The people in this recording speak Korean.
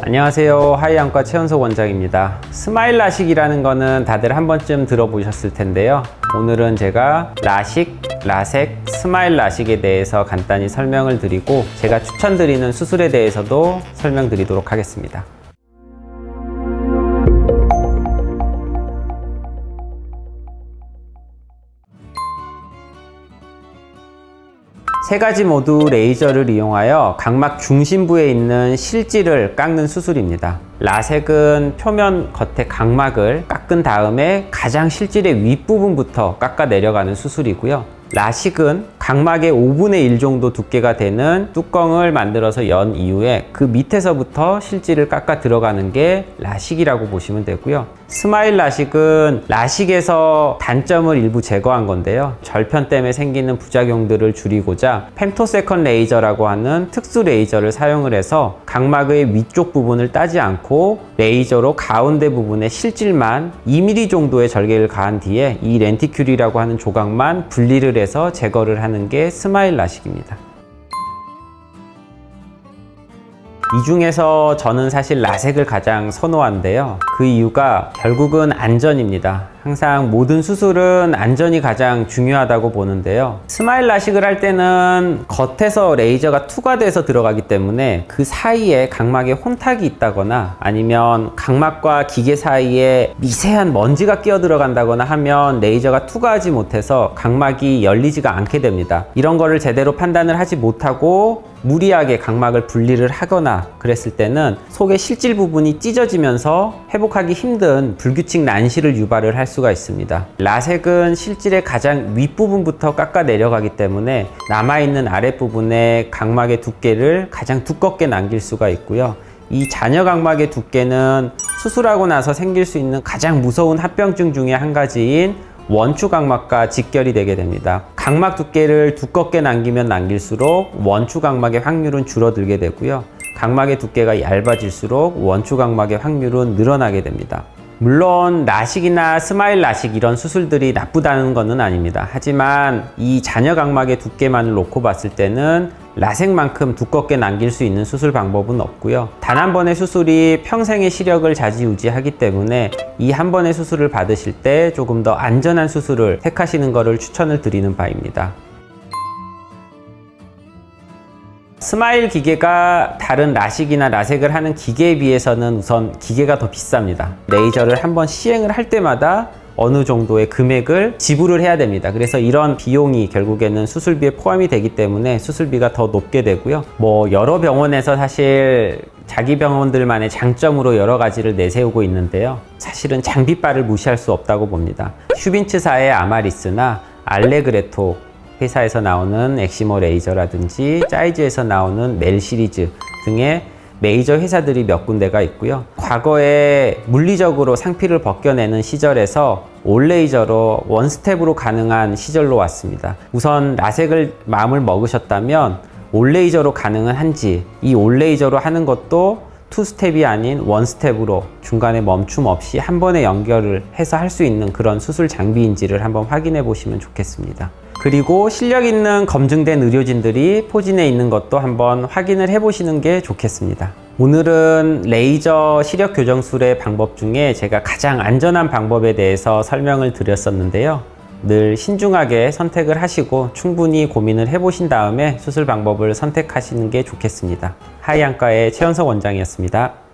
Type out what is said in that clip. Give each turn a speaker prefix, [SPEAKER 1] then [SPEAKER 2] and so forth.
[SPEAKER 1] 안녕하세요. 하이안과 최현석 원장입니다. 스마일 라식이라는 거는 다들 한 번쯤 들어보셨을 텐데요. 오늘은 제가 라식, 라섹, 스마일 라식에 대해서 간단히 설명을 드리고 제가 추천드리는 수술에 대해서도 설명드리도록 하겠습니다. 세 가지 모두 레이저를 이용하여 각막 중심부에 있는 실지를 깎는 수술입니다. 라섹은 표면 겉에 각막을 깎은 다음에 가장 실질의 윗부분부터 깎아 내려가는 수술이고요. 라식은 각막의 5분의 1 정도 두께가 되는 뚜껑을 만들어서 연 이후에 그 밑에서부터 실지를 깎아 들어가는 게 라식이라고 보시면 되고요. 스마일 라식은 라식에서 단점을 일부 제거한 건데요. 절편 때문에 생기는 부작용들을 줄이고자 femtosecond 레이저라고 하는 특수 레이저를 사용을 해서 각막의 위쪽 부분을 따지 않고 레이저로 가운데 부분의 실질만 2mm 정도의 절개를 가한 뒤에 이 렌티큘이라고 하는 조각만 분리를 해서 제거를 하는 게 스마일 라식입니다. 이 중에서 저는 사실 라섹을 가장 선호하는데요. 그 이유가 결국은 안전입니다. 항상 모든 수술은 안전이 가장 중요하다고 보는데요. 스마일 라식을 할 때는 겉에서 레이저가 투과돼서 들어가기 때문에 그 사이에 각막에 혼탁이 있다거나 아니면 각막과 기계 사이에 미세한 먼지가 끼어 들어간다거나 하면 레이저가 투과하지 못해서 각막이 열리지가 않게 됩니다. 이런 거를 제대로 판단을 하지 못하고 무리하게 각막을 분리를 하거나 그랬을 때는 속의 실질 부분이 찢어지면서 회복하기 힘든 불규칙 난시를 유발을 할 수가 있습니다. 라섹은 실질의 가장 윗부분부터 깎아 내려가기 때문에 남아있는 아랫부분의 각막의 두께를 가장 두껍게 남길 수가 있고요. 이 잔여 각막의 두께는 수술하고 나서 생길 수 있는 가장 무서운 합병증 중에 한 가지인 원추 각막과 직결이 되게 됩니다. 각막 두께를 두껍게 남기면 남길수록 원추 각막의 확률은 줄어들게 되고요. 각막의 두께가 얇아질수록 원추 각막의 확률은 늘어나게 됩니다. 물론 라식이나 스마일 라식 이런 수술들이 나쁘다는 것은 아닙니다. 하지만 이 잔여 각막의 두께만을 놓고 봤을 때는 라섹만큼 두껍게 남길 수 있는 수술 방법은 없고요. 단 한 번의 수술이 평생의 시력을 좌지우지하기 때문에 이 한 번의 수술을 받으실 때 조금 더 안전한 수술을 택하시는 것을 추천을 드리는 바입니다. 스마일 기계가 다른 라식이나 라섹을 하는 기계에 비해서는 우선 기계가 더 비쌉니다. 레이저를 한번 시행을 할 때마다 어느 정도의 금액을 지불을 해야 됩니다. 그래서 이런 비용이 결국에는 수술비에 포함이 되기 때문에 수술비가 더 높게 되고요. 여러 병원에서 사실 자기 병원들만의 장점으로 여러 가지를 내세우고 있는데요. 사실은 장비빨을 무시할 수 없다고 봅니다. 슈빈츠사의 아마리스나 알레그레토 회사에서 나오는 엑시모 레이저라든지 짜이즈에서 나오는 멜 시리즈 등의 메이저 회사들이 몇 군데가 있고요. 과거에 물리적으로 상피를 벗겨내는 시절에서 올레이저로 원스텝으로 가능한 시절로 왔습니다. 우선 라섹을 마음을 먹으셨다면 올레이저로 가능은 한지, 이 올레이저로 하는 것도 투스텝이 아닌 원스텝으로 중간에 멈춤 없이 한 번에 연결을 해서 할 수 있는 그런 수술 장비인지를 한번 확인해 보시면 좋겠습니다. 그리고 실력 있는 검증된 의료진들이 포진해 있는 것도 한번 확인을 해 보시는 게 좋겠습니다. 오늘은 레이저 시력 교정술의 방법 중에 제가 가장 안전한 방법에 대해서 설명을 드렸었는데요. 늘 신중하게 선택을 하시고 충분히 고민을 해 보신 다음에 수술 방법을 선택하시는 게 좋겠습니다. 하이안과의 최현석 원장이었습니다.